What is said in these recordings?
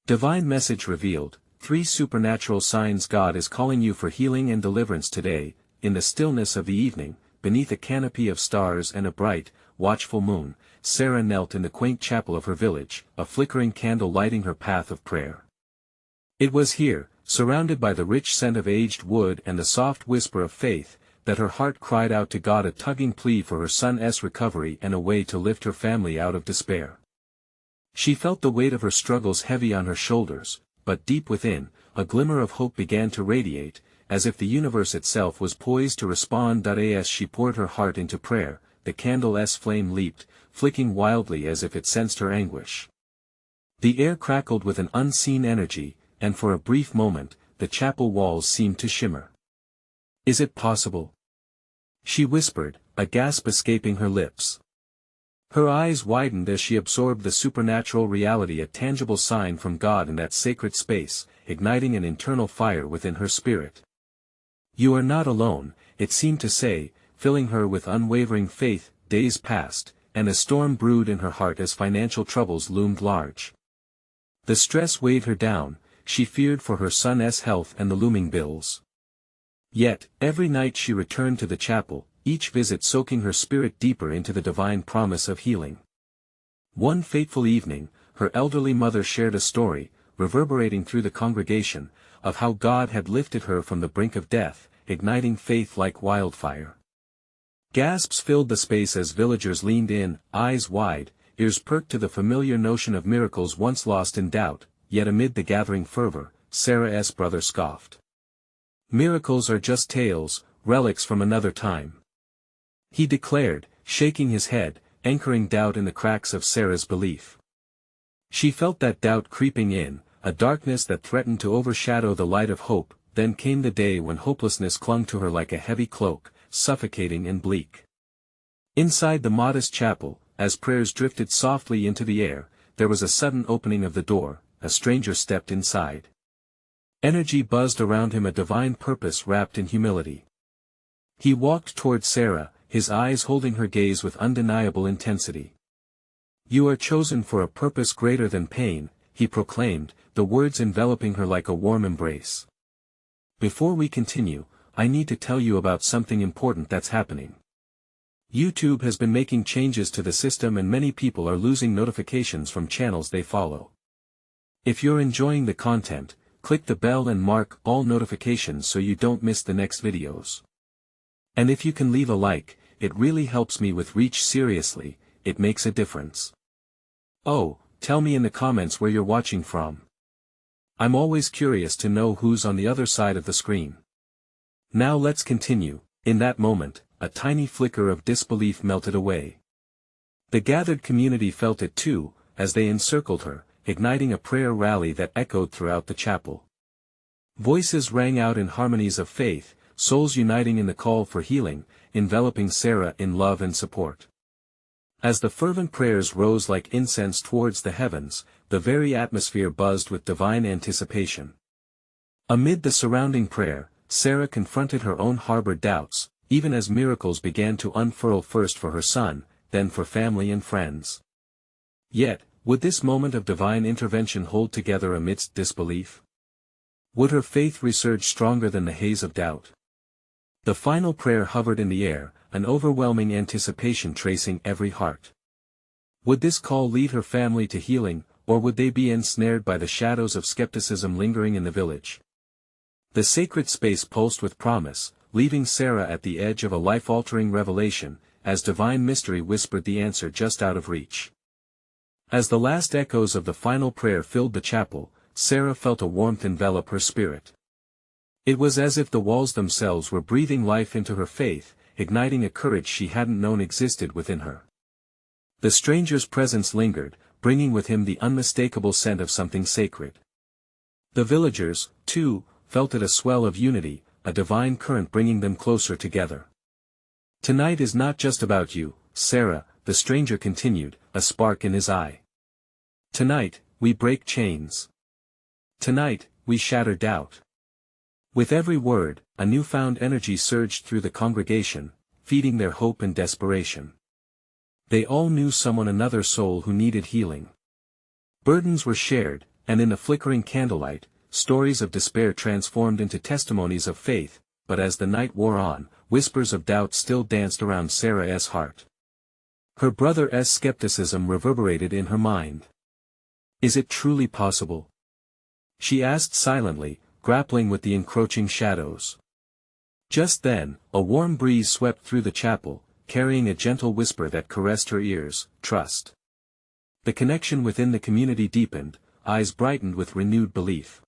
Divine message revealed, 3 supernatural signs God is calling you for healing and deliverance today. In the stillness of the evening, beneath a canopy of stars and a bright, watchful moon, Sarah knelt in the quaint chapel of her village, a flickering candle lighting her path of prayer. It was here, surrounded by the rich scent of aged wood and the soft whisper of faith, that her heart cried out to God, a tugging plea for her son's recovery and a way to lift her family out of despair. She felt the weight of her struggles heavy on her shoulders, but deep within, a glimmer of hope began to radiate, as if the universe itself was poised to respond. As she poured her heart into prayer, the candle's flame leaped, flicking wildly as if it sensed her anguish. The air crackled with an unseen energy, and for a brief moment, the chapel walls seemed to shimmer. "Is it possible?" she whispered, a gasp escaping her lips. Her eyes widened as she absorbed the supernatural reality, a tangible sign from God in that sacred space, igniting an internal fire within her spirit. "You are not alone," it seemed to say, filling her with unwavering faith. Days passed, and a storm brewed in her heart as financial troubles loomed large. The stress weighed her down, she feared for her son's health and the looming bills. Yet, every night she returned to the chapel, each visit soaking her spirit deeper into the divine promise of healing. One fateful evening, her elderly mother shared a story, reverberating through the congregation, of how God had lifted her from the brink of death, igniting faith like wildfire. Gasps filled the space as villagers leaned in, eyes wide, ears perked to the familiar notion of miracles once lost in doubt. Yet amid the gathering fervor, Sarah's brother scoffed. "Miracles are just tales, relics from another time," he declared, shaking his head, anchoring doubt in the cracks of Sarah's belief. She felt that doubt creeping in, a darkness that threatened to overshadow the light of hope. Then came the day when hopelessness clung to her like a heavy cloak, suffocating and bleak. Inside the modest chapel, as prayers drifted softly into the air, there was a sudden opening of the door. A stranger stepped inside. Energy buzzed around him, a divine purpose wrapped in humility. He walked toward Sarah, his eyes holding her gaze with undeniable intensity. "You are chosen for a purpose greater than pain," he proclaimed, the words enveloping her like a warm embrace. "Before we continue, I need to tell you about something important that's happening. YouTube has been making changes to the system and many people are losing notifications from channels they follow. If you're enjoying the content, click the bell and mark all notifications so you don't miss the next videos. And if you can leave a like, it really helps me with reach. Seriously, it makes a difference. Oh, tell me in the comments where you're watching from. I'm always curious to know who's on the other side of the screen. Now let's continue." In that moment, a tiny flicker of disbelief melted away. The gathered community felt it too, as they encircled her, igniting a prayer rally that echoed throughout the chapel. Voices rang out in harmonies of faith, souls uniting in the call for healing, enveloping Sarah in love and support. As the fervent prayers rose like incense towards the heavens, the very atmosphere buzzed with divine anticipation. Amid the surrounding prayer, Sarah confronted her own harbored doubts, even as miracles began to unfurl, first for her son, then for family and friends. Yet, would this moment of divine intervention hold together amidst disbelief? Would her faith resurge stronger than the haze of doubt? The final prayer hovered in the air, an overwhelming anticipation tracing every heart. Would this call lead her family to healing, or would they be ensnared by the shadows of skepticism lingering in the village? The sacred space pulsed with promise, leaving Sarah at the edge of a life-altering revelation, as divine mystery whispered the answer just out of reach. As the last echoes of the final prayer filled the chapel, Sarah felt a warmth envelop her spirit. It was as if the walls themselves were breathing life into her faith, igniting a courage she hadn't known existed within her. The stranger's presence lingered, bringing with him the unmistakable scent of something sacred. The villagers, too, felt it, a swell of unity, a divine current bringing them closer together. "Tonight is not just about you, Sarah," the stranger continued, a spark in his eye. "Tonight, we break chains. Tonight, we shatter doubt." With every word, a newfound energy surged through the congregation, feeding their hope and desperation. They all knew someone, another soul who needed healing. Burdens were shared, and in the flickering candlelight, stories of despair transformed into testimonies of faith, but as the night wore on, whispers of doubt still danced around Sarah's heart. Her brother's skepticism reverberated in her mind. Is it truly possible? She asked silently, grappling with the encroaching shadows. Just then, a warm breeze swept through the chapel, carrying a gentle whisper that caressed her ears, trust. The connection within the community deepened, eyes brightened with renewed belief.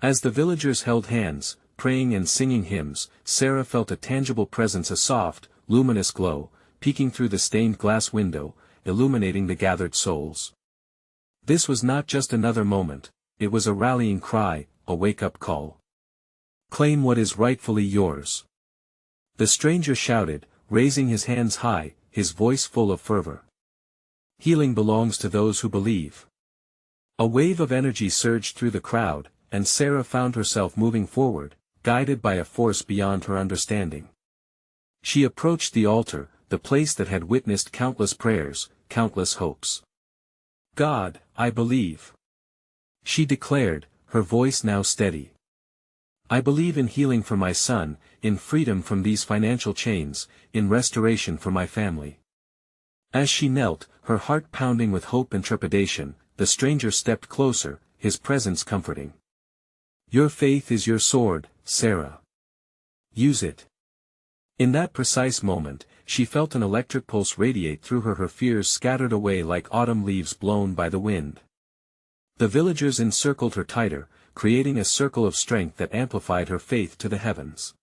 As the villagers held hands, praying and singing hymns, Sarah felt a tangible presence, a soft, luminous glow, peeking through the stained glass window, illuminating the gathered souls. This was not just another moment, it was a rallying cry, a wake-up call. Claim what is rightfully yours. The stranger shouted, raising his hands high, his voice full of fervor. Healing belongs to those who believe. A wave of energy surged through the crowd, and Sarah found herself moving forward, guided by a force beyond her understanding. She approached the altar, the place that had witnessed countless prayers, countless hopes. God, I believe. She declared, her voice now steady. I believe in healing for my son, in freedom from these financial chains, in restoration for my family. As she knelt, her heart pounding with hope and trepidation, the stranger stepped closer, his presence comforting. Your faith is your sword, Sarah. Use it. In that precise moment, she felt an electric pulse radiate through her, her fears scattered away like autumn leaves blown by the wind. The villagers encircled her tighter, creating a circle of strength that amplified her faith to the heavens.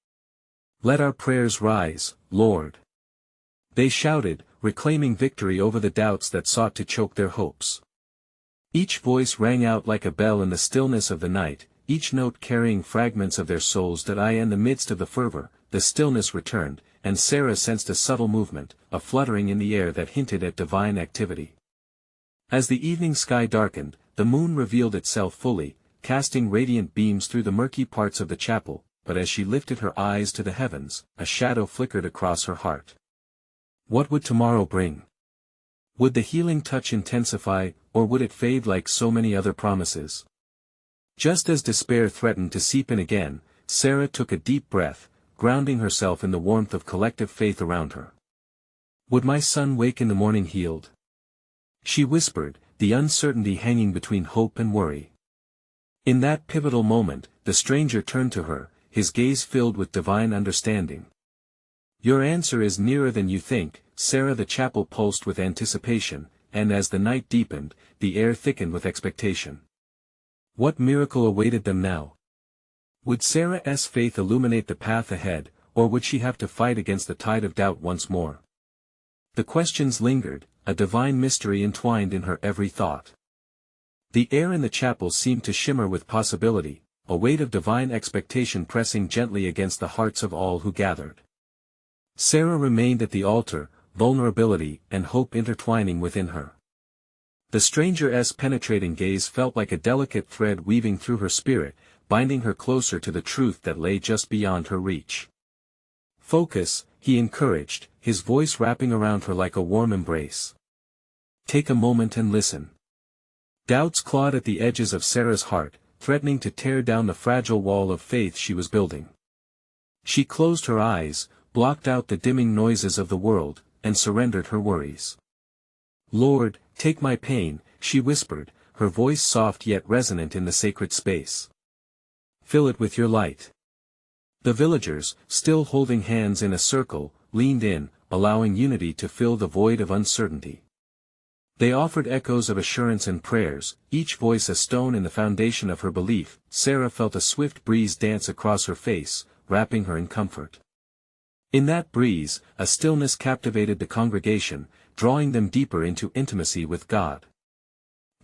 Let our prayers rise, Lord. They shouted, reclaiming victory over the doubts that sought to choke their hopes. Each voice rang out like a bell in the stillness of the night, each note carrying fragments of their souls that in the midst of the fervor, the stillness returned, and Sarah sensed a subtle movement, a fluttering in the air that hinted at divine activity. As the evening sky darkened, the moon revealed itself fully, casting radiant beams through the murky parts of the chapel, but as she lifted her eyes to the heavens, a shadow flickered across her heart. What would tomorrow bring? Would the healing touch intensify, or would it fade like so many other promises? Just as despair threatened to seep in again, Sarah took a deep breath, grounding herself in the warmth of collective faith around her. Would my son wake in the morning healed? She whispered, the uncertainty hanging between hope and worry. In that pivotal moment, the stranger turned to her, his gaze filled with divine understanding. Your answer is nearer than you think, Sarah. The chapel pulsed with anticipation, and as the night deepened, the air thickened with expectation. What miracle awaited them now? Would Sarah's faith illuminate the path ahead, or would she have to fight against the tide of doubt once more? The questions lingered, a divine mystery entwined in her every thought. The air in the chapel seemed to shimmer with possibility, a weight of divine expectation pressing gently against the hearts of all who gathered. Sarah remained at the altar, vulnerability and hope intertwining within her. The stranger's penetrating gaze felt like a delicate thread weaving through her spirit, binding her closer to the truth that lay just beyond her reach. Focus, he encouraged, his voice wrapping around her like a warm embrace. Take a moment and listen. Doubts clawed at the edges of Sarah's heart, threatening to tear down the fragile wall of faith she was building. She closed her eyes, blocked out the dimming noises of the world, and surrendered her worries. Lord, take my pain, she whispered, her voice soft yet resonant in the sacred space. Fill it with your light. The villagers, still holding hands in a circle, leaned in, allowing unity to fill the void of uncertainty. They offered echoes of assurance and prayers, each voice a stone in the foundation of her belief. Sarah felt a swift breeze dance across her face, wrapping her in comfort. In that breeze, a stillness captivated the congregation, drawing them deeper into intimacy with God.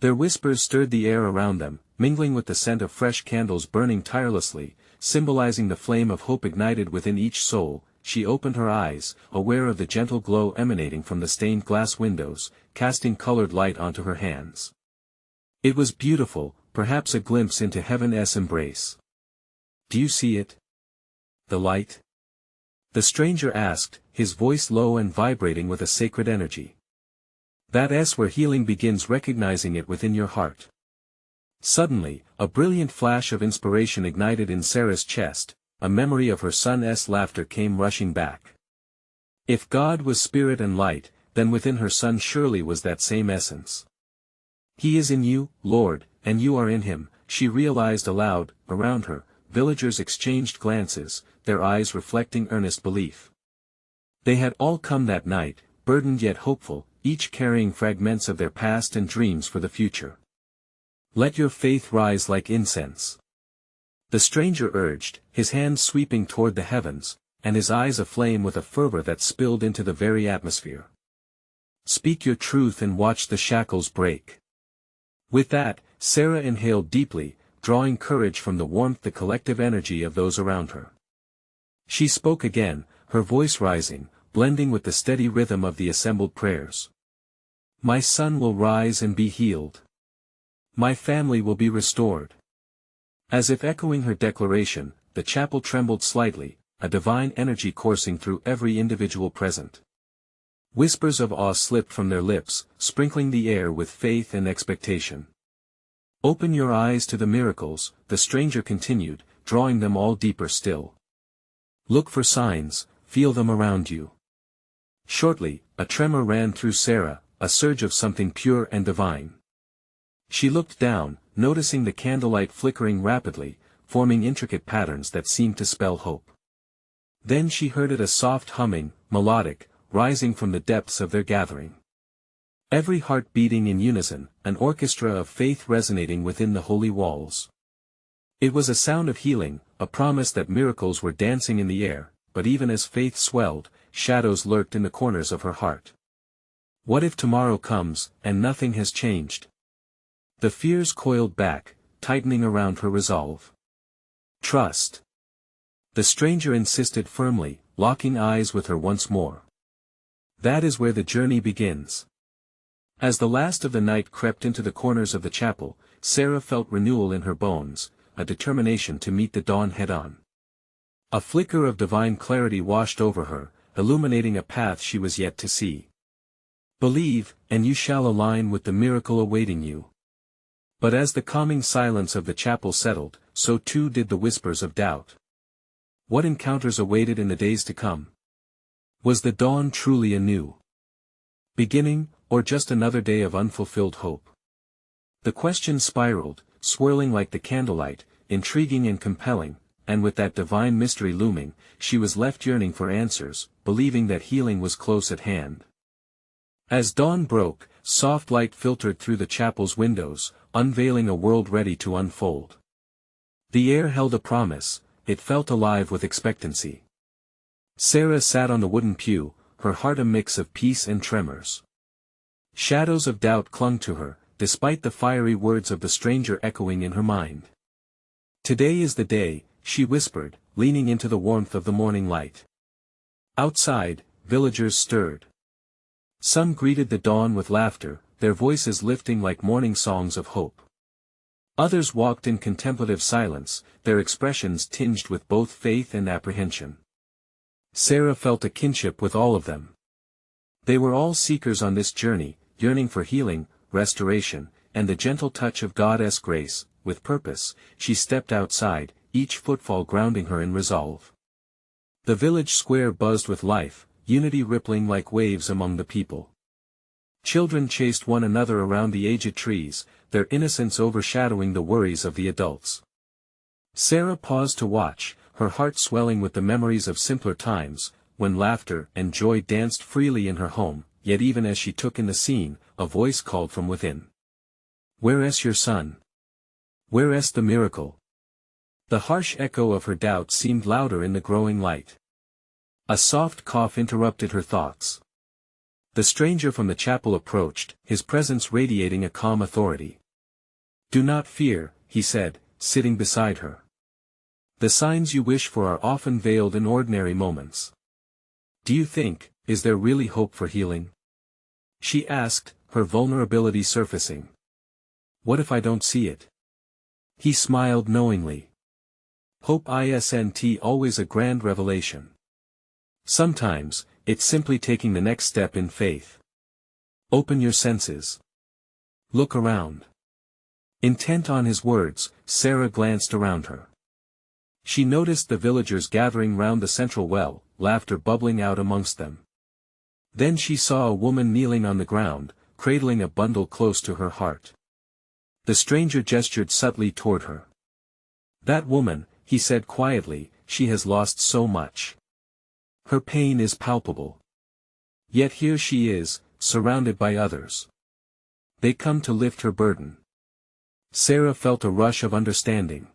Their whispers stirred the air around them, mingling with the scent of fresh candles burning tirelessly, symbolizing the flame of hope ignited within each soul. She opened her eyes, aware of the gentle glow emanating from the stained glass windows, casting colored light onto her hands. It was beautiful, perhaps a glimpse into heaven's embrace. Do you see it? The light? The stranger asked, his voice low and vibrating with a sacred energy. That's where healing begins, recognizing it within your heart. Suddenly, a brilliant flash of inspiration ignited in Sarah's chest. A memory of her son's laughter came rushing back. If God was spirit and light, then within her son surely was that same essence. He is in you, Lord, and you are in him, she realized aloud. Around her, villagers exchanged glances, their eyes reflecting earnest belief. They had all come that night, burdened yet hopeful, each carrying fragments of their past and dreams for the future. Let your faith rise like incense. The stranger urged, his hands sweeping toward the heavens, and his eyes aflame with a fervor that spilled into the very atmosphere. Speak your truth and watch the shackles break. With that, Sarah inhaled deeply, drawing courage from the warmth, the collective energy of those around her. She spoke again, her voice rising, blending with the steady rhythm of the assembled prayers. My son will rise and be healed. My family will be restored. As if echoing her declaration, the chapel trembled slightly, a divine energy coursing through every individual present. Whispers of awe slipped from their lips, sprinkling the air with faith and expectation. Open your eyes to the miracles, the stranger continued, drawing them all deeper still. Look for signs, feel them around you. Shortly, a tremor ran through Sarah, a surge of something pure and divine. She looked down, noticing the candlelight flickering rapidly, forming intricate patterns that seemed to spell hope. Then she heard it, a soft humming, melodic, rising from the depths of their gathering. Every heart beating in unison, an orchestra of faith resonating within the holy walls. It was a sound of healing, a promise that miracles were dancing in the air, but even as faith swelled, shadows lurked in the corners of her heart. What if tomorrow comes, and nothing has changed? The fears coiled back, tightening around her resolve. Trust. The stranger insisted firmly, locking eyes with her once more. That is where the journey begins. As the last of the night crept into the corners of the chapel, Sarah felt renewal in her bones, a determination to meet the dawn head-on. A flicker of divine clarity washed over her, illuminating a path she was yet to see. Believe, and you shall align with the miracle awaiting you. But as the calming silence of the chapel settled, so too did the whispers of doubt. What encounters awaited in the days to come? Was the dawn truly a new beginning, or just another day of unfulfilled hope? The question spiraled, swirling like the candlelight, intriguing and compelling, and with that divine mystery looming, she was left yearning for answers, believing that healing was close at hand. As dawn broke, soft light filtered through the chapel's windows, unveiling a world ready to unfold. The air held a promise, it felt alive with expectancy. Sarah sat on the wooden pew, her heart a mix of peace and tremors. Shadows of doubt clung to her, despite the fiery words of the stranger echoing in her mind. Today is the day, she whispered, leaning into the warmth of the morning light. Outside, villagers stirred. Some greeted the dawn with laughter, their voices lifting like morning songs of hope. Others walked in contemplative silence, their expressions tinged with both faith and apprehension. Sarah felt a kinship with all of them. They were all seekers on this journey, yearning for healing, restoration, and the gentle touch of God's grace. With purpose, she stepped outside, each footfall grounding her in resolve. The village square buzzed with life, unity rippling like waves among the people. Children chased one another around the aged trees, their innocence overshadowing the worries of the adults. Sarah paused to watch, her heart swelling with the memories of simpler times, when laughter and joy danced freely in her home, yet even as she took in the scene, a voice called from within. Where is your son? Where is the miracle? The harsh echo of her doubt seemed louder in the growing light. A soft cough interrupted her thoughts. The stranger from the chapel approached, his presence radiating a calm authority. Do not fear, he said, sitting beside her. The signs you wish for are often veiled in ordinary moments. Do you think, is there really hope for healing? She asked, her vulnerability surfacing. What if I don't see it? He smiled knowingly. Hope isn't always a grand revelation. Sometimes, it's simply taking the next step in faith. Open your senses. Look around. Intent on his words, Sarah glanced around her. She noticed the villagers gathering round the central well, laughter bubbling out amongst them. Then she saw a woman kneeling on the ground, cradling a bundle close to her heart. The stranger gestured subtly toward her. "That woman," he said quietly, "she has lost so much. Her pain is palpable. Yet here she is, surrounded by others. They come to lift her burden." Sarah felt a rush of understanding.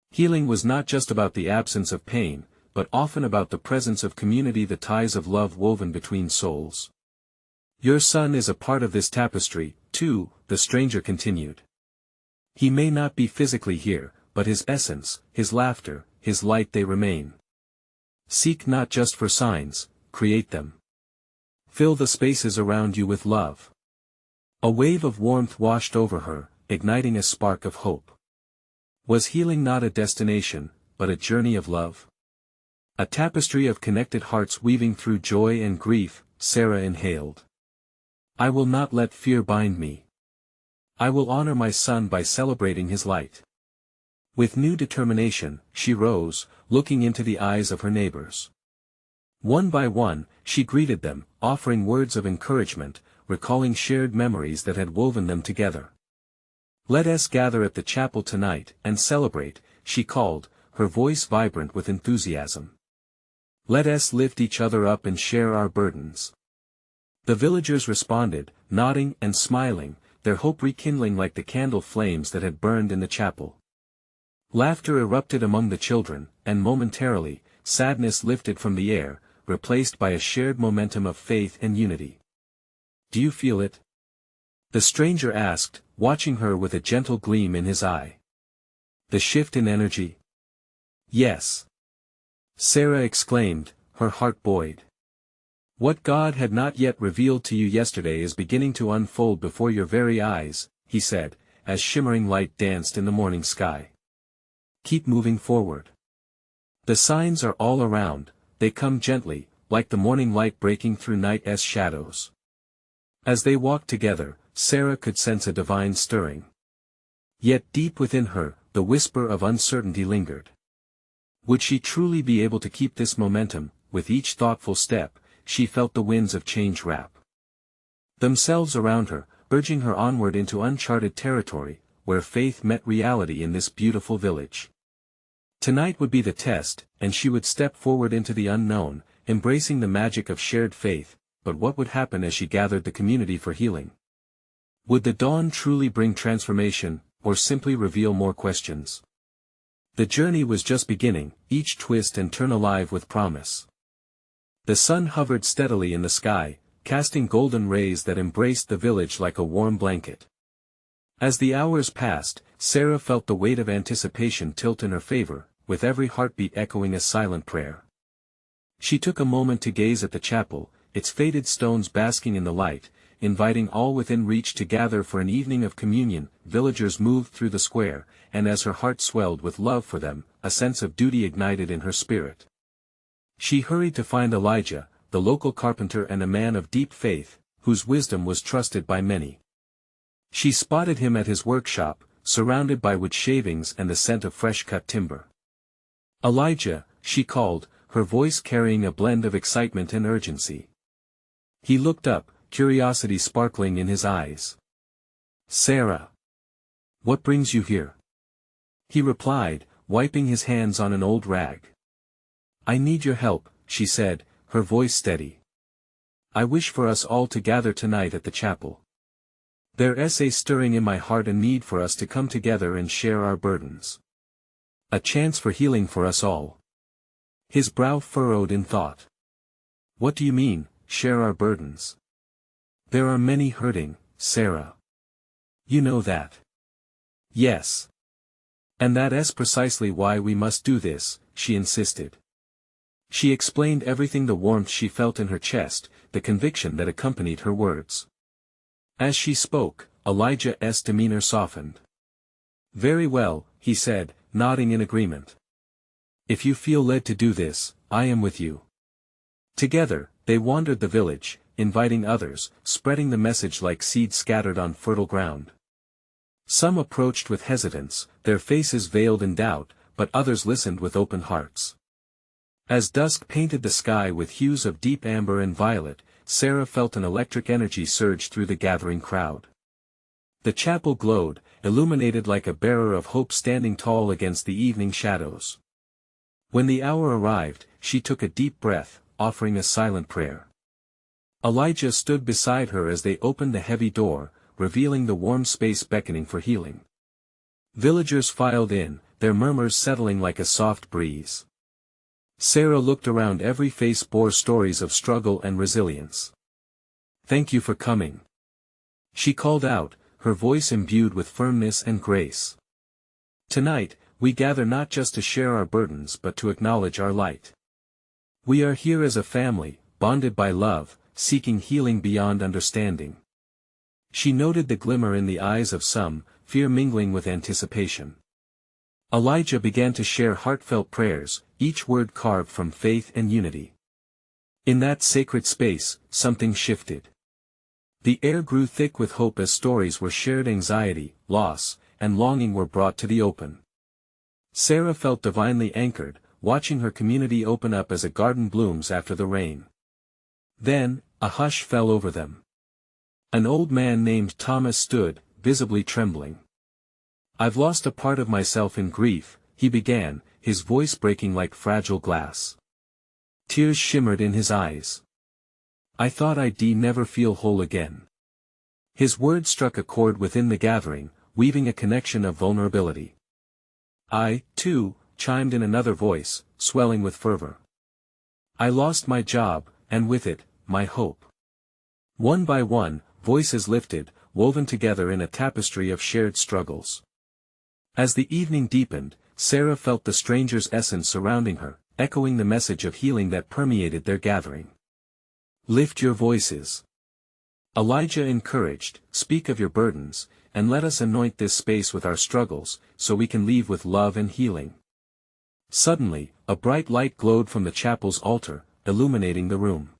Healing was not just about the absence of pain, but often about the presence of community, the ties of love woven between souls. "Your son is a part of this tapestry, too," the stranger continued. "He may not be physically here, but his essence, his laughter, his light, they remain. Seek not just for signs, create them. Fill the spaces around you with love." A wave of warmth washed over her, igniting a spark of hope. Was healing not a destination, but a journey of love? A tapestry of connected hearts weaving through joy and grief, Sarah inhaled. "I will not let fear bind me. I will honor my son by celebrating his light." With new determination, she rose, looking into the eyes of her neighbors. One by one, she greeted them, offering words of encouragement, recalling shared memories that had woven them together. "Let us gather at the chapel tonight, and celebrate," she called, her voice vibrant with enthusiasm. "Let us lift each other up and share our burdens." The villagers responded, nodding and smiling, their hope rekindling like the candle flames that had burned in the chapel. Laughter erupted among the children, and momentarily, sadness lifted from the air, replaced by a shared momentum of faith and unity. "Do you feel it?" the stranger asked, watching her with a gentle gleam in his eye. "The shift in energy?" "Yes," Sarah exclaimed, her heart buoyed. "What God had not yet revealed to you yesterday is beginning to unfold before your very eyes," he said, as shimmering light danced in the morning sky. "Keep moving forward. The signs are all around, they come gently, like the morning light breaking through night's shadows." As they walked together, Sarah could sense a divine stirring. Yet deep within her, the whisper of uncertainty lingered. Would she truly be able to keep this momentum? With each thoughtful step, she felt the winds of change wrap themselves around her, urging her onward into uncharted territory, where faith met reality in this beautiful village. Tonight would be the test, and she would step forward into the unknown, embracing the magic of shared faith. But what would happen as she gathered the community for healing? Would the dawn truly bring transformation, or simply reveal more questions? The journey was just beginning, each twist and turn alive with promise. The sun hovered steadily in the sky, casting golden rays that embraced the village like a warm blanket. As the hours passed, Sarah felt the weight of anticipation tilt in her favor, with every heartbeat echoing a silent prayer. She took a moment to gaze at the chapel, its faded stones basking in the light, inviting all within reach to gather for an evening of communion. Villagers moved through the square, and as her heart swelled with love for them, a sense of duty ignited in her spirit. She hurried to find Elijah, the local carpenter and a man of deep faith, whose wisdom was trusted by many. She spotted him at his workshop, surrounded by wood shavings and the scent of fresh-cut timber. "Elijah," she called, her voice carrying a blend of excitement and urgency. He looked up, curiosity sparkling in his eyes. "Sarah. What brings you here?" he replied, wiping his hands on an old rag. "I need your help," she said, her voice steady. "I wish for us all to gather tonight at the chapel. There's a stirring in my heart, a need for us to come together and share our burdens. A chance for healing for us all." His brow furrowed in thought. "What do you mean, share our burdens?" "There are many hurting, Sarah. You know that." "Yes. And that's precisely why we must do this," she insisted. She explained everything, the warmth she felt in her chest, the conviction that accompanied her words. As she spoke, Elijah's demeanor softened. "Very well," he said, nodding in agreement. "If you feel led to do this, I am with you." Together, they wandered the village, inviting others, spreading the message like seeds scattered on fertile ground. Some approached with hesitance, their faces veiled in doubt, but others listened with open hearts. As dusk painted the sky with hues of deep amber and violet, Sarah felt an electric energy surge through the gathering crowd. The chapel glowed, illuminated like a bearer of hope standing tall against the evening shadows. When the hour arrived, she took a deep breath, offering a silent prayer. Elijah stood beside her as they opened the heavy door, revealing the warm space beckoning for healing. Villagers filed in, their murmurs settling like a soft breeze. Sarah looked around. Every face bore stories of struggle and resilience. "Thank you for coming," she called out, her voice imbued with firmness and grace. "Tonight, we gather not just to share our burdens but to acknowledge our light. We are here as a family, bonded by love, seeking healing beyond understanding." She noted the glimmer in the eyes of some, fear mingling with anticipation. Elijah began to share heartfelt prayers, each word carved from faith and unity. In that sacred space, something shifted. The air grew thick with hope as stories were shared. Anxiety, loss, and longing were brought to the open. Sarah felt divinely anchored, watching her community open up as a garden blooms after the rain. Then, a hush fell over them. An old man named Thomas stood, visibly trembling. "I've lost a part of myself in grief," he began, his voice breaking like fragile glass. Tears shimmered in his eyes. "I thought I'd never feel whole again." His words struck a chord within the gathering, weaving a connection of vulnerability. "I, too," chimed in another voice, swelling with fervor. "I lost my job, and with it, my hope." One by one, voices lifted, woven together in a tapestry of shared struggles. As the evening deepened, Sarah felt the stranger's essence surrounding her, echoing the message of healing that permeated their gathering. "Lift your voices," Elijah encouraged, "speak of your burdens, and let us anoint this space with our struggles, so we can leave with love and healing." Suddenly, a bright light glowed from the chapel's altar, illuminating the room.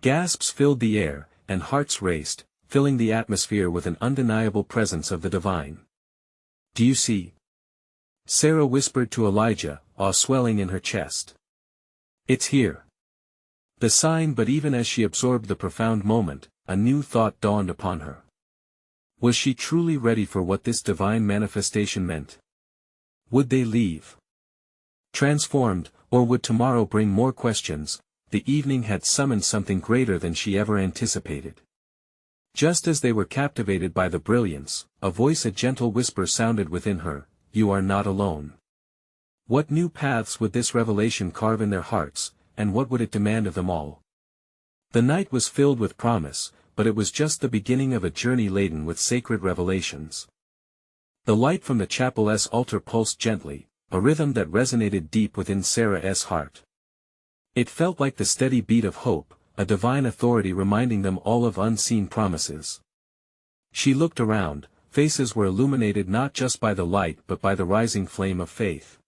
Gasps filled the air, and hearts raced, filling the atmosphere with an undeniable presence of the divine. "Do you see?" Sarah whispered to Elijah, awe swelling in her chest. "It's here." The sign. But even as she absorbed the profound moment, a new thought dawned upon her. Was she truly ready for what this divine manifestation meant? Would they leave transformed, or would tomorrow bring more questions? The evening had summoned something greater than she ever anticipated. Just as they were captivated by the brilliance, a gentle whisper sounded within her, "You are not alone." What new paths would this revelation carve in their hearts, and what would it demand of them all? The night was filled with promise, but it was just the beginning of a journey laden with sacred revelations. The light from the chapel's altar pulsed gently, a rhythm that resonated deep within Sarah's heart. It felt like the steady beat of hope, a divine authority reminding them all of unseen promises. She looked around. Faces were illuminated not just by the light but by the rising flame of faith.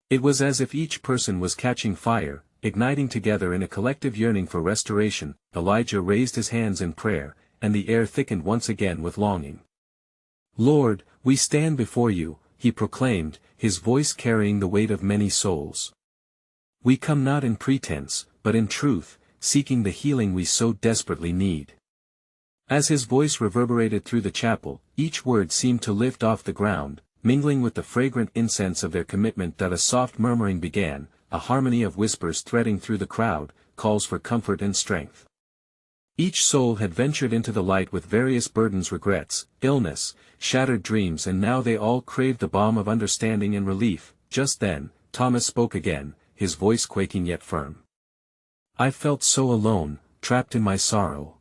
It was as if each person was catching fire, igniting together in a collective yearning for restoration. Elijah raised his hands in prayer, and the air thickened once again with longing. "Lord, we stand before you," he proclaimed, his voice carrying the weight of many souls. "We come not in pretense, but in truth, seeking the healing we so desperately need." As his voice reverberated through the chapel, each word seemed to lift off the ground, mingling with the fragrant incense of their commitment. That a soft murmuring began, a harmony of whispers threading through the crowd, calls for comfort and strength. Each soul had ventured into the light with various burdens, regrets, illness, shattered dreams, and now they all craved the balm of understanding and relief. Just then, Thomas spoke again, his voice quaking yet firm. "I felt so alone, trapped in my sorrow.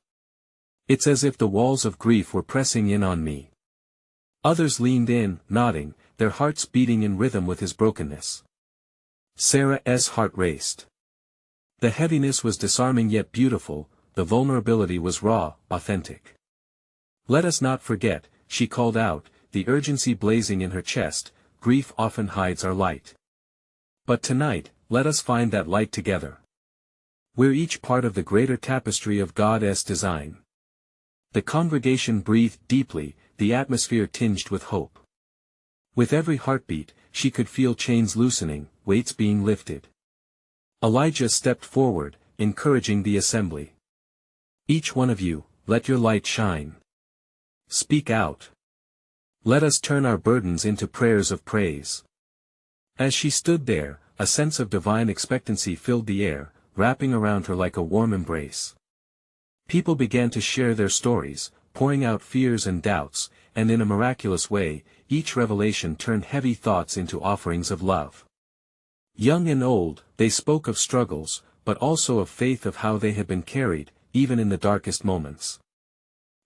It's as if the walls of grief were pressing in on me." Others leaned in, nodding, their hearts beating in rhythm with his brokenness. Sarah's heart raced. The heaviness was disarming yet beautiful, the vulnerability was raw, authentic. "Let us not forget," she called out, the urgency blazing in her chest, "grief often hides our light. But tonight, let us find that light together. We're each part of the greater tapestry of God's design." The congregation breathed deeply, the atmosphere tinged with hope. With every heartbeat, she could feel chains loosening, weights being lifted. Elijah stepped forward, encouraging the assembly. "Each one of you, let your light shine. Speak out. Let us turn our burdens into prayers of praise." As she stood there, a sense of divine expectancy filled the air, wrapping around her like a warm embrace. People began to share their stories, pouring out fears and doubts, and in a miraculous way, each revelation turned heavy thoughts into offerings of love. Young and old, they spoke of struggles, but also of faith, of how they had been carried, even in the darkest moments.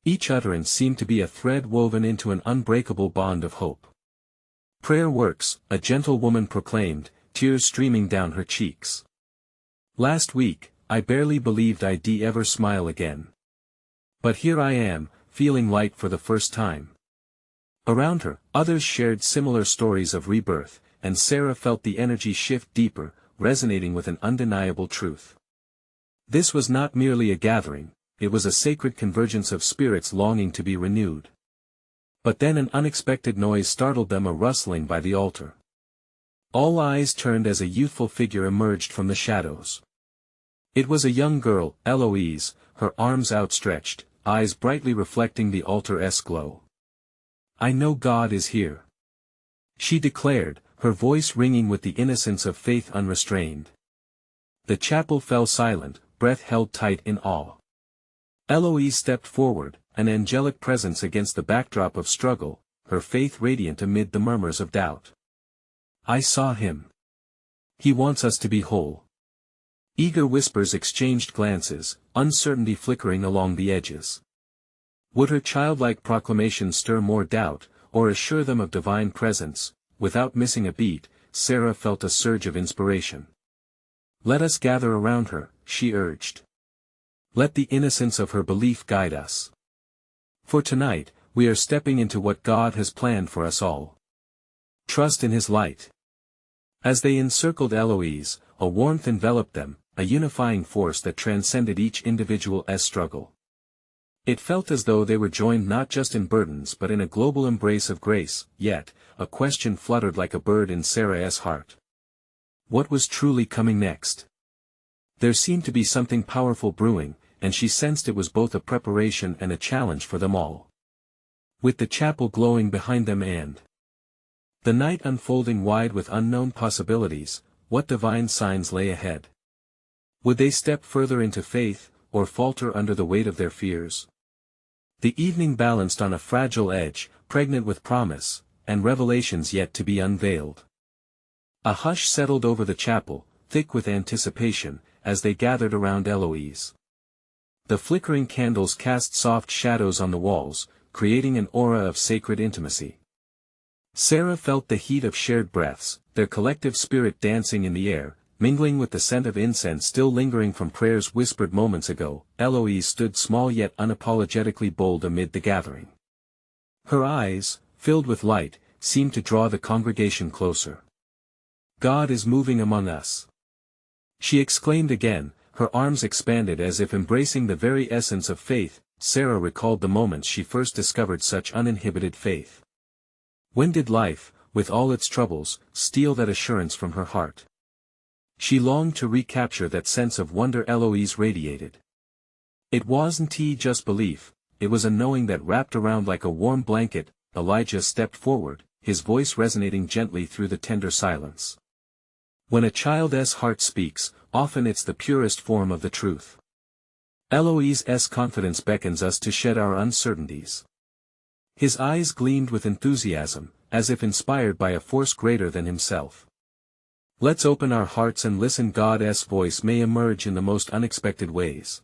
Each utterance seemed to be a thread woven into an unbreakable bond of hope. "Prayer works," a gentle woman proclaimed, tears streaming down her cheeks. "Last week, I barely believed I'd ever smile again. But here I am, feeling light for the first time." Around her, others shared similar stories of rebirth, and Sarah felt the energy shift deeper, resonating with an undeniable truth. This was not merely a gathering, it was a sacred convergence of spirits longing to be renewed. But then an unexpected noise startled them, a rustling by the altar. All eyes turned as a youthful figure emerged from the shadows. It was a young girl, Eloise, her arms outstretched, eyes brightly reflecting the altar's glow. "I know God is here," she declared, her voice ringing with the innocence of faith unrestrained. The chapel fell silent, breath held tight in awe. Eloise stepped forward, an angelic presence against the backdrop of struggle, her faith radiant amid the murmurs of doubt. "I saw him. He wants us to be whole." Eager whispers exchanged glances, uncertainty flickering along the edges. Would her childlike proclamation stir more doubt, or assure them of divine presence? Without missing a beat, Sarah felt a surge of inspiration. "Let us gather around her," she urged. "Let the innocence of her belief guide us. For tonight, we are stepping into what God has planned for us all. Trust in His light." As they encircled Eloise, a warmth enveloped them, a unifying force that transcended each individual's struggle. It felt as though they were joined not just in burdens but in a global embrace of grace. Yet, a question fluttered like a bird in Sarah's heart. What was truly coming next? There seemed to be something powerful brewing, and she sensed it was both a preparation and a challenge for them all. With the chapel glowing behind them and the night unfolding wide with unknown possibilities, what divine signs lay ahead? Would they step further into faith, or falter under the weight of their fears? The evening balanced on a fragile edge, pregnant with promise, and revelations yet to be unveiled. A hush settled over the chapel, thick with anticipation, as they gathered around Eloise. The flickering candles cast soft shadows on the walls, creating an aura of sacred intimacy. Sarah felt the heat of shared breaths, their collective spirit dancing in the air, mingling with the scent of incense still lingering from prayers whispered moments ago. Eloise stood small yet unapologetically bold amid the gathering. Her eyes, filled with light, seemed to draw the congregation closer. "God is moving among us," she exclaimed again, her arms expanded as if embracing the very essence of faith. Sarah recalled the moments she first discovered such uninhibited faith. When did life, with all its troubles, steal that assurance from her heart? She longed to recapture that sense of wonder Eloise radiated. It wasn't just belief, it was a knowing that wrapped around like a warm blanket. Elijah stepped forward, his voice resonating gently through the tender silence. When a child's heart speaks, often it's the purest form of the truth. Eloise's confidence beckons us to shed our uncertainties. His eyes gleamed with enthusiasm, as if inspired by a force greater than himself. Let's open our hearts and listen. God's voice may emerge in the most unexpected ways.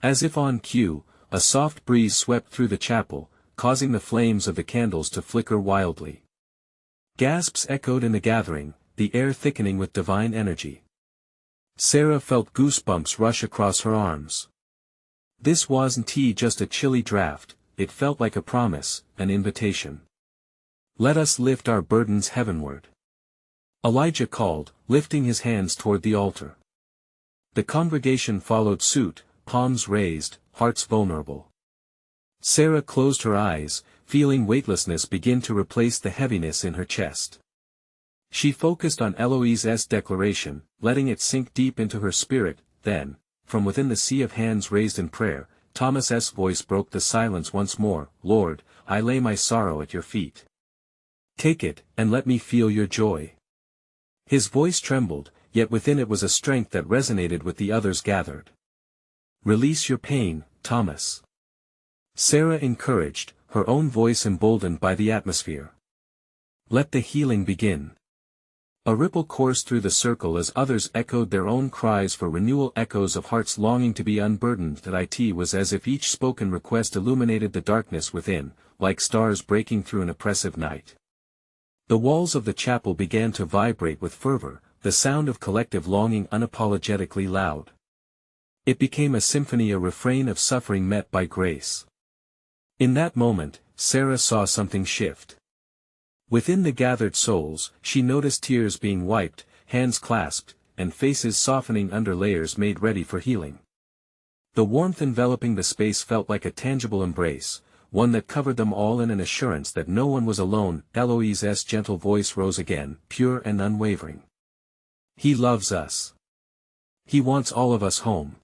As if on cue, a soft breeze swept through the chapel, causing the flames of the candles to flicker wildly. Gasps echoed in the gathering, the air thickening with divine energy. Sarah felt goosebumps rush across her arms. This wasn't just a chilly draft, it felt like a promise, an invitation. "Let us lift our burdens heavenward," Elijah called, lifting his hands toward the altar. The congregation followed suit, palms raised, hearts vulnerable. Sarah closed her eyes, feeling weightlessness begin to replace the heaviness in her chest. She focused on Eloise's declaration, letting it sink deep into her spirit. Then, from within the sea of hands raised in prayer, Thomas's voice broke the silence once more. "Lord, I lay my sorrow at your feet. Take it, and let me feel your joy." His voice trembled, yet within it was a strength that resonated with the others gathered. "Release your pain, Thomas," Sarah encouraged, her own voice emboldened by the atmosphere. "Let the healing begin." A ripple coursed through the circle as others echoed their own cries for renewal, echoes of hearts longing to be unburdened. It was as if each spoken request illuminated the darkness within, like stars breaking through an oppressive night. The walls of the chapel began to vibrate with fervor, the sound of collective longing unapologetically loud. It became a symphony, a refrain of suffering met by grace. In that moment, Sarah saw something shift. Within the gathered souls, she noticed tears being wiped, hands clasped, and faces softening under layers made ready for healing. The warmth enveloping the space felt like a tangible embrace, one that covered them all in an assurance that no one was alone. Eloise's gentle voice rose again, pure and unwavering. "He loves us. He wants all of us home."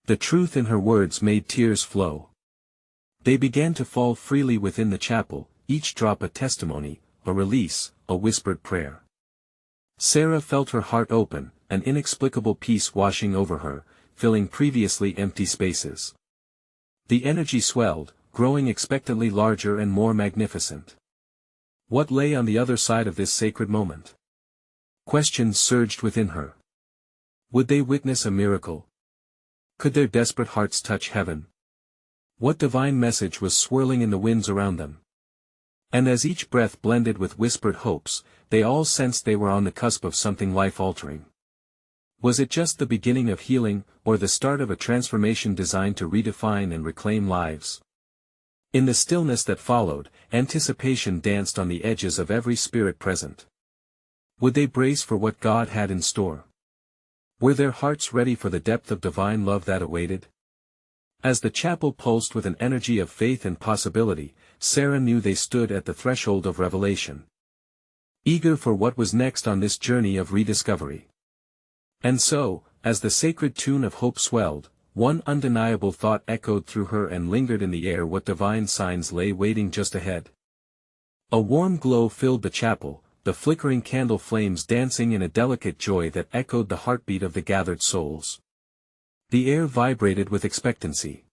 The truth in her words made tears flow. They began to fall freely within the chapel, each drop a testimony, a release, a whispered prayer. Sarah felt her heart open, an inexplicable peace washing over her, filling previously empty spaces. The energy swelled, growing expectantly larger and more magnificent. What lay on the other side of this sacred moment? Questions surged within her. Would they witness a miracle? Could their desperate hearts touch heaven? What divine message was swirling in the winds around them? And as each breath blended with whispered hopes, they all sensed they were on the cusp of something life-altering. Was it just the beginning of healing, or the start of a transformation designed to redefine and reclaim lives? In the stillness that followed, anticipation danced on the edges of every spirit present. Would they brace for what God had in store? Were their hearts ready for the depth of divine love that awaited? As the chapel pulsed with an energy of faith and possibility, Sarah knew they stood at the threshold of revelation. Eager for what was next on this journey of rediscovery. And so, as the sacred tune of hope swelled, one undeniable thought echoed through her and lingered in the air: what divine signs lay waiting just ahead? A warm glow filled the chapel, the flickering candle flames dancing in a delicate joy that echoed the heartbeat of the gathered souls. The air vibrated with expectancy.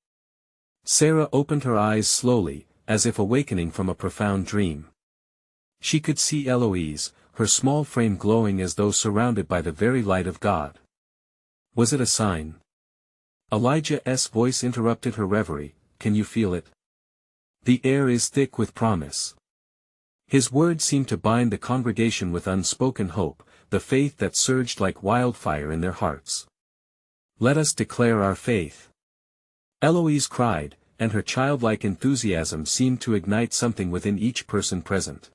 Sarah opened her eyes slowly, as if awakening from a profound dream. She could see Eloise, her small frame glowing as though surrounded by the very light of God. Was it a sign? Elijah's voice interrupted her reverie. "Can you feel it? The air is thick with promise." His words seemed to bind the congregation with unspoken hope, the faith that surged like wildfire in their hearts. "Let us declare our faith," Eloise cried, and her childlike enthusiasm seemed to ignite something within each person present.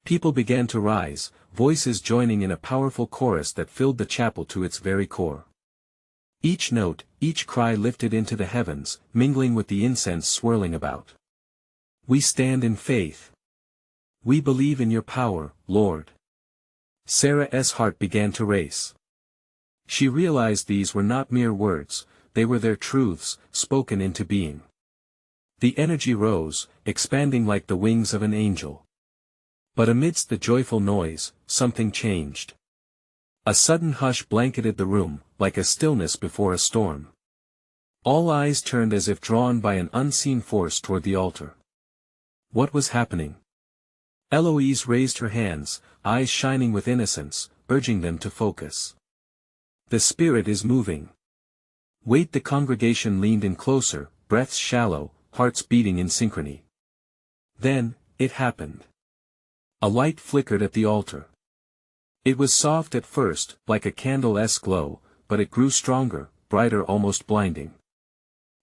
People began to rise, voices joining in a powerful chorus that filled the chapel to its very core. Each note, each cry lifted into the heavens, mingling with the incense swirling about. "We stand in faith. We believe in your power, Lord." Sarah's heart began to race. She realized these were not mere words, they were their truths, spoken into being. The energy rose, expanding like the wings of an angel. But amidst the joyful noise, something changed. A sudden hush blanketed the room, like a stillness before a storm. All eyes turned as if drawn by an unseen force toward the altar. What was happening? Eloise raised her hands, eyes shining with innocence, urging them to focus. "The Spirit is moving. Wait." The congregation leaned in closer, breaths shallow, hearts beating in synchrony. Then, it happened. A light flickered at the altar. It was soft at first, like a candle's glow, but it grew stronger, brighter, almost blinding.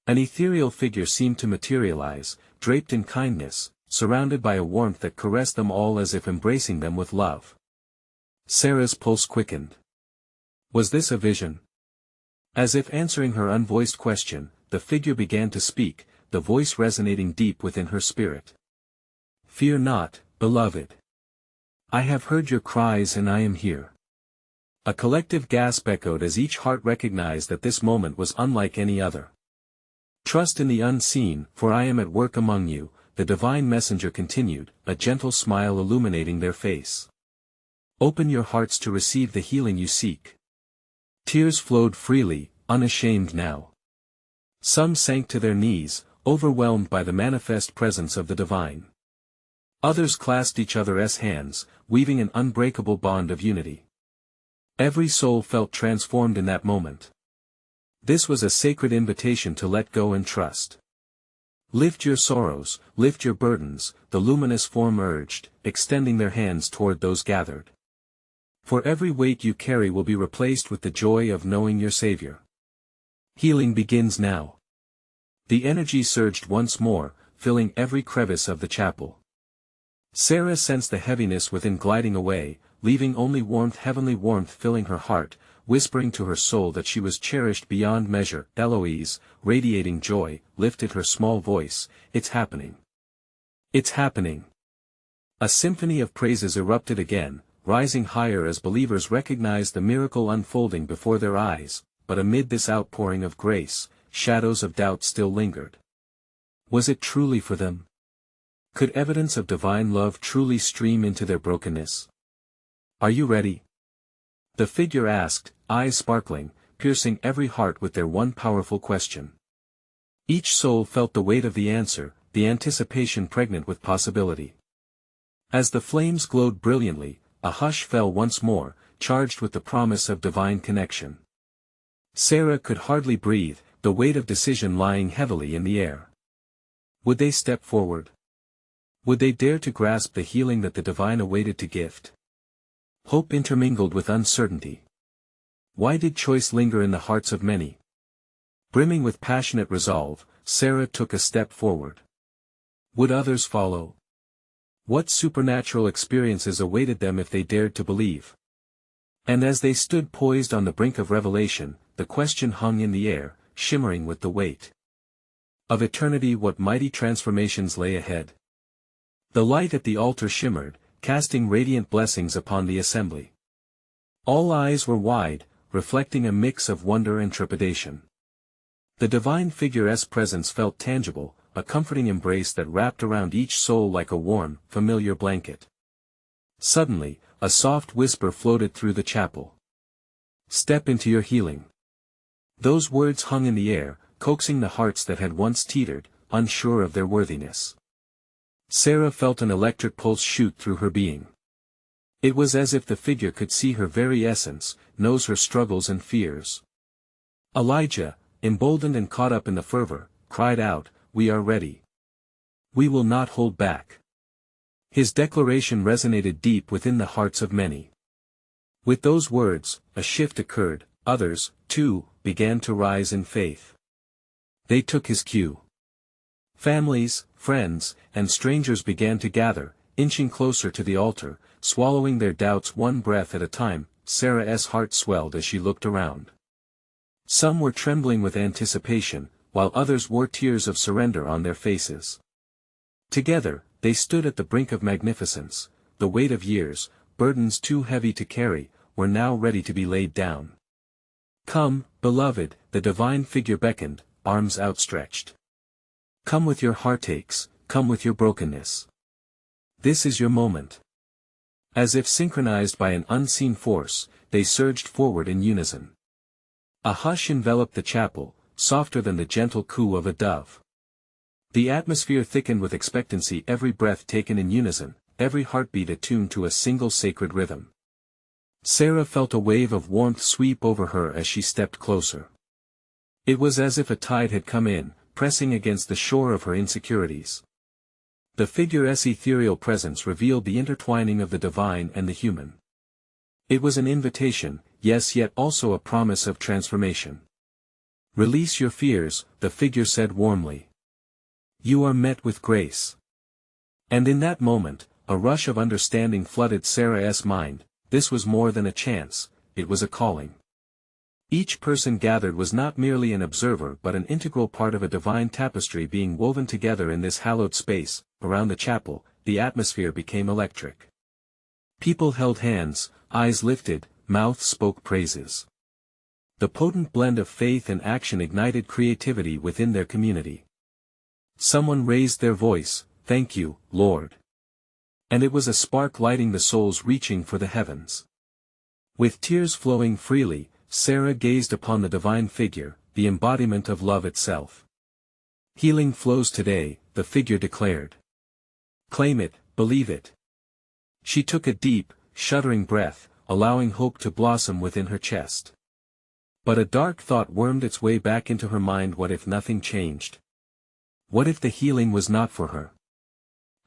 An ethereal figure seemed to materialize, draped in kindness, surrounded by a warmth that caressed them all as if embracing them with love. Sarah's pulse quickened. Was this a vision? As if answering her unvoiced question, the figure began to speak, the voice resonating deep within her spirit. "Fear not, beloved. I have heard your cries and I am here." A collective gasp echoed as each heart recognized that this moment was unlike any other. "Trust in the unseen, for I am at work among you," the divine messenger continued, a gentle smile illuminating their face. "Open your hearts to receive the healing you seek." Tears flowed freely, unashamed now. Some sank to their knees, overwhelmed by the manifest presence of the divine. Others clasped each other's hands, weaving an unbreakable bond of unity. Every soul felt transformed in that moment. This was a sacred invitation to let go and trust. "Lift your sorrows, lift your burdens," the luminous form urged, extending their hands toward those gathered. "For every weight you carry will be replaced with the joy of knowing your Savior. Healing begins now." The energy surged once more, filling every crevice of the chapel. Sarah sensed the heaviness within gliding away, leaving only warmth, heavenly warmth filling her heart, whispering to her soul that she was cherished beyond measure. Eloise, radiating joy, lifted her small voice, "It's happening. It's happening." A symphony of praises erupted again, rising higher as believers recognized the miracle unfolding before their eyes, but amid this outpouring of grace, shadows of doubt still lingered. Was it truly for them? Could evidence of divine love truly stream into their brokenness? "Are you ready?" the figure asked, eyes sparkling, piercing every heart with their one powerful question. Each soul felt the weight of the answer, the anticipation pregnant with possibility. As the flames glowed brilliantly, a hush fell once more, charged with the promise of divine connection. Sarah could hardly breathe, the weight of decision lying heavily in the air. Would they step forward? Would they dare to grasp the healing that the divine awaited to gift? Hope intermingled with uncertainty. Why did choice linger in the hearts of many? Brimming with passionate resolve, Sarah took a step forward. Would others follow? What supernatural experiences awaited them if they dared to believe? And as they stood poised on the brink of revelation, the question hung in the air, shimmering with the weight of eternity. What mighty transformations lay ahead? The light at the altar shimmered, casting radiant blessings upon the assembly. All eyes were wide, reflecting a mix of wonder and trepidation. The divine figure's presence felt tangible, a comforting embrace that wrapped around each soul like a warm, familiar blanket. Suddenly, a soft whisper floated through the chapel. "Step into your healing." Those words hung in the air, coaxing the hearts that had once teetered, unsure of their worthiness. Sarah felt an electric pulse shoot through her being. It was as if the figure could see her very essence, knows her struggles and fears. Elijah, emboldened and caught up in the fervor, cried out, "We are ready. We will not hold back." His declaration resonated deep within the hearts of many. With those words, a shift occurred, others, too, began to rise in faith. They took his cue. Families, friends, and strangers began to gather, inching closer to the altar, swallowing their doubts one breath at a time. Sarah's heart swelled as she looked around. Some were trembling with anticipation, while others wore tears of surrender on their faces. Together, they stood at the brink of magnificence. The weight of years, burdens too heavy to carry, were now ready to be laid down. "Come, beloved," the divine figure beckoned, arms outstretched. "Come with your heartaches, come with your brokenness. This is your moment." As if synchronized by an unseen force, they surged forward in unison. A hush enveloped the chapel, softer than the gentle coo of a dove. The atmosphere thickened with expectancy, every breath taken in unison, every heartbeat attuned to a single sacred rhythm. Sarah felt a wave of warmth sweep over her as she stepped closer. It was as if a tide had come in, pressing against the shore of her insecurities. The figure's ethereal presence revealed the intertwining of the divine and the human. It was an invitation, yes, yet also a promise of transformation. "Release your fears," the figure said warmly. "You are met with grace." And in that moment, a rush of understanding flooded Sarah's mind. This was more than a chance, it was a calling. Each person gathered was not merely an observer but an integral part of a divine tapestry being woven together in this hallowed space. Around the chapel, the atmosphere became electric. People held hands, eyes lifted, mouth spoke praises. The potent blend of faith and action ignited creativity within their community. Someone raised their voice, "Thank you, Lord." And it was a spark lighting the souls reaching for the heavens. With tears flowing freely, Sarah gazed upon the divine figure, the embodiment of love itself. "Healing flows today," the figure declared. "Claim it, believe it." She took a deep, shuddering breath, allowing hope to blossom within her chest. But a dark thought wormed its way back into her mind. What if nothing changed? What if the healing was not for her?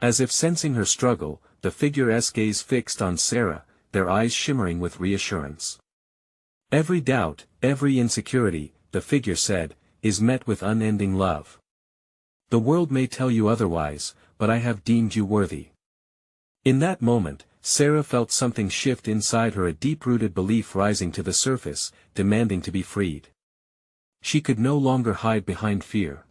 As if sensing her struggle, the figure's gaze fixed on Sarah, their eyes shimmering with reassurance. "Every doubt, every insecurity," the figure said, "is met with unending love. The world may tell you otherwise, but I have deemed you worthy." In that moment, Sarah felt something shift inside her, a deep-rooted belief rising to the surface, demanding to be freed. She could no longer hide behind fear.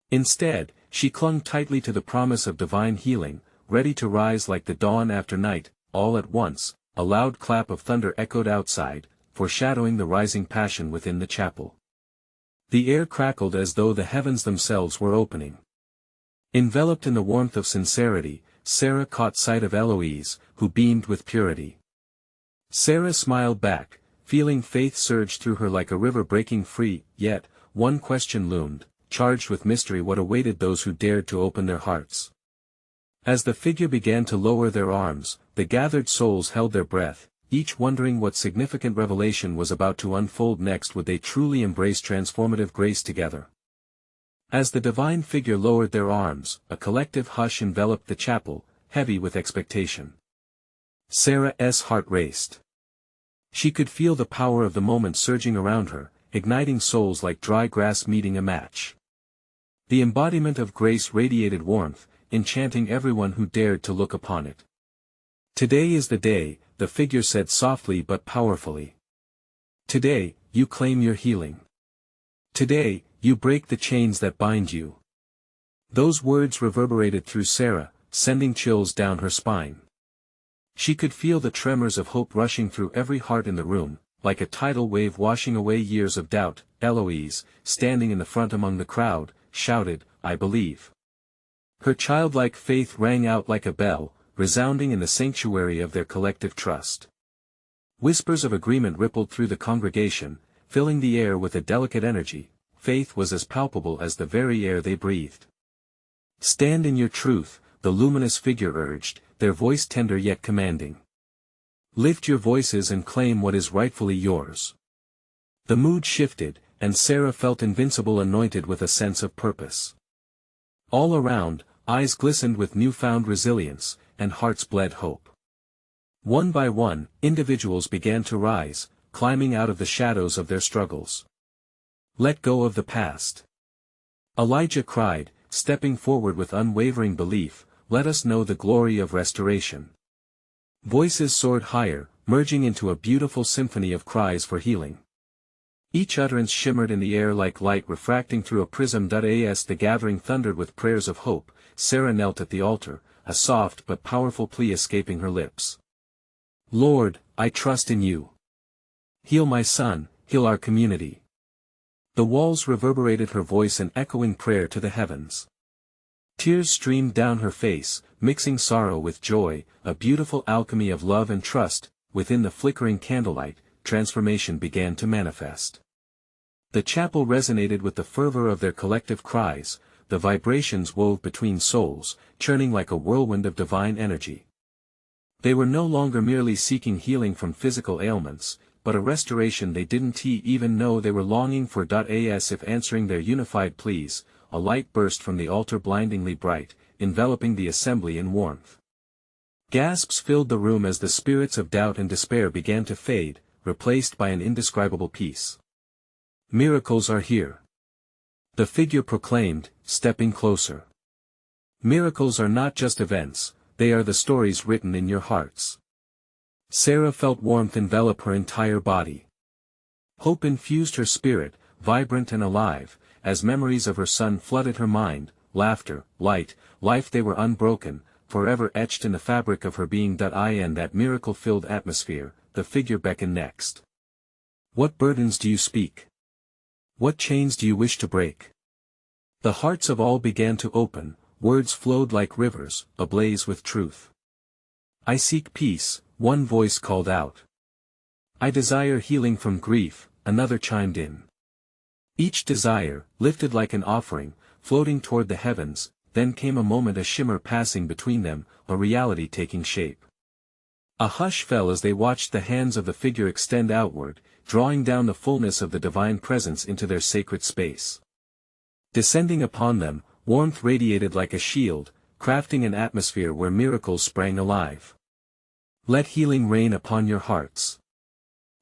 Instead, she clung tightly to the promise of divine healing, ready to rise like the dawn after night. All at once, a loud clap of thunder echoed outside, foreshadowing the rising passion within the chapel. The air crackled as though the heavens themselves were opening. Enveloped in the warmth of sincerity, Sarah caught sight of Eloise, who beamed with purity. Sarah smiled back, feeling faith surge through her like a river breaking free, yet, one question loomed, charged with mystery: what awaited those who dared to open their hearts? As the figure began to lower their arms, the gathered souls held their breath, each wondering what significant revelation was about to unfold next. Would they truly embrace transformative grace together? As the divine figure lowered their arms, a collective hush enveloped the chapel, heavy with expectation. Sarah's heart raced. She could feel the power of the moment surging around her, igniting souls like dry grass meeting a match. The embodiment of grace radiated warmth, enchanting everyone who dared to look upon it. "Today is the day," the figure said softly but powerfully. "Today, you claim your healing. Today, you break the chains that bind you." Those words reverberated through Sarah, sending chills down her spine. She could feel the tremors of hope rushing through every heart in the room, like a tidal wave washing away years of doubt. Eloise, standing in the front among the crowd, shouted, "I believe." Her childlike faith rang out like a bell, resounding in the sanctuary of their collective trust. Whispers of agreement rippled through the congregation, filling the air with a delicate energy. Faith was as palpable as the very air they breathed. "Stand in your truth," the luminous figure urged, their voice tender yet commanding. "Lift your voices and claim what is rightfully yours." The mood shifted, and Sarah felt invincible, anointed with a sense of purpose. All around, eyes glistened with newfound resilience, and hearts bled hope. One by one, individuals began to rise, climbing out of the shadows of their struggles. "Let go of the past." Elijah cried, stepping forward with unwavering belief, "Let us know the glory of restoration." Voices soared higher, merging into a beautiful symphony of cries for healing. Each utterance shimmered in the air like light refracting through a prism. As the gathering thundered with prayers of hope, Sarah knelt at the altar, a soft but powerful plea escaping her lips. "Lord, I trust in you. Heal my son, heal our community." The walls reverberated her voice, an echoing prayer to the heavens. Tears streamed down her face, mixing sorrow with joy, a beautiful alchemy of love and trust. Within the flickering candlelight, transformation began to manifest. The chapel resonated with the fervor of their collective cries, the vibrations wove between souls, churning like a whirlwind of divine energy. They were no longer merely seeking healing from physical ailments, but a restoration they didn't even know they were longing for. As if answering their unified pleas, a light burst from the altar, blindingly bright, enveloping the assembly in warmth. Gasps filled the room as the spirits of doubt and despair began to fade, replaced by an indescribable peace. "Miracles are here," the figure proclaimed, stepping closer. "Miracles are not just events, they are the stories written in your hearts." Sarah felt warmth envelop her entire body. Hope infused her spirit, vibrant and alive, as memories of her son flooded her mind. Laughter, light, life, they were unbroken, forever etched in the fabric of her being. In that miracle-filled atmosphere, the figure beckoned next. What burdens do you speak? What chains do you wish to break? The hearts of all began to open, words flowed like rivers, ablaze with truth. I seek peace, one voice called out. I desire healing from grief, another chimed in. Each desire, lifted like an offering, floating toward the heavens, then came a moment, a shimmer passing between them, a reality taking shape. A hush fell as they watched the hands of the figure extend outward, drawing down the fullness of the divine presence into their sacred space. Descending upon them, warmth radiated like a shield, crafting an atmosphere where miracles sprang alive. Let healing reign upon your hearts.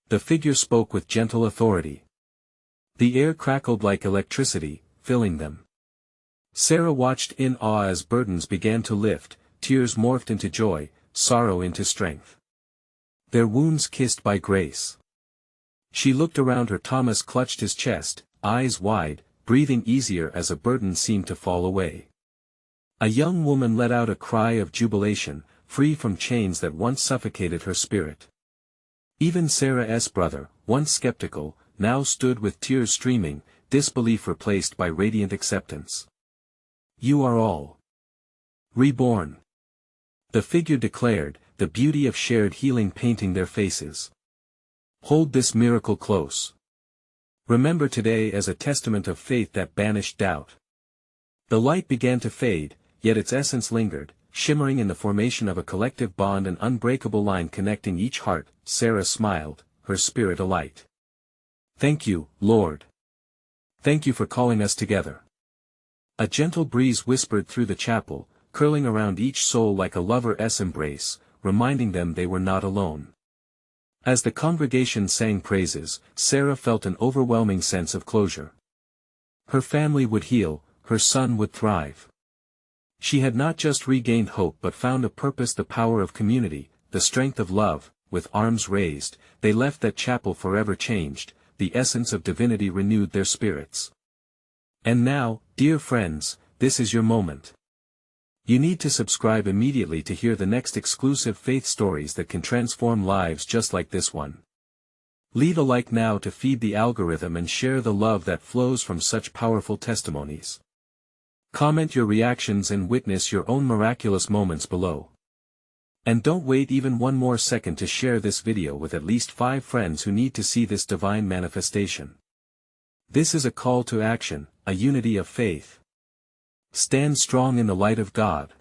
The figure spoke with gentle authority. The air crackled like electricity, filling them. Sarah watched in awe as burdens began to lift, tears morphed into joy, sorrow into strength. Their wounds kissed by grace. She looked around her. Thomas clutched his chest, eyes wide, breathing easier as a burden seemed to fall away. A young woman let out a cry of jubilation, free from chains that once suffocated her spirit. Even Sarah's brother, once skeptical, now stood with tears streaming, disbelief replaced by radiant acceptance. You are all reborn. The figure declared, the beauty of shared healing painting their faces. Hold this miracle close. Remember today as a testament of faith that banished doubt. The light began to fade, yet its essence lingered, shimmering in the formation of a collective bond, an unbreakable line connecting each heart. Sarah smiled, her spirit alight. Thank you, Lord. Thank you for calling us together. A gentle breeze whispered through the chapel, curling around each soul like a lover's embrace, reminding them they were not alone. As the congregation sang praises, Sarah felt an overwhelming sense of closure. Her family would heal, her son would thrive. She had not just regained hope but found a purpose, the power of community, the strength of love. With arms raised, they left that chapel forever changed, the essence of divinity renewed their spirits. And now, dear friends, this is your moment. You need to subscribe immediately to hear the next exclusive faith stories that can transform lives just like this one. Leave a like now to feed the algorithm and share the love that flows from such powerful testimonies. Comment your reactions and witness your own miraculous moments below. And don't wait even one more second to share this video with at least 5 friends who need to see this divine manifestation. This is a call to action, a unity of faith. Stand strong in the light of God.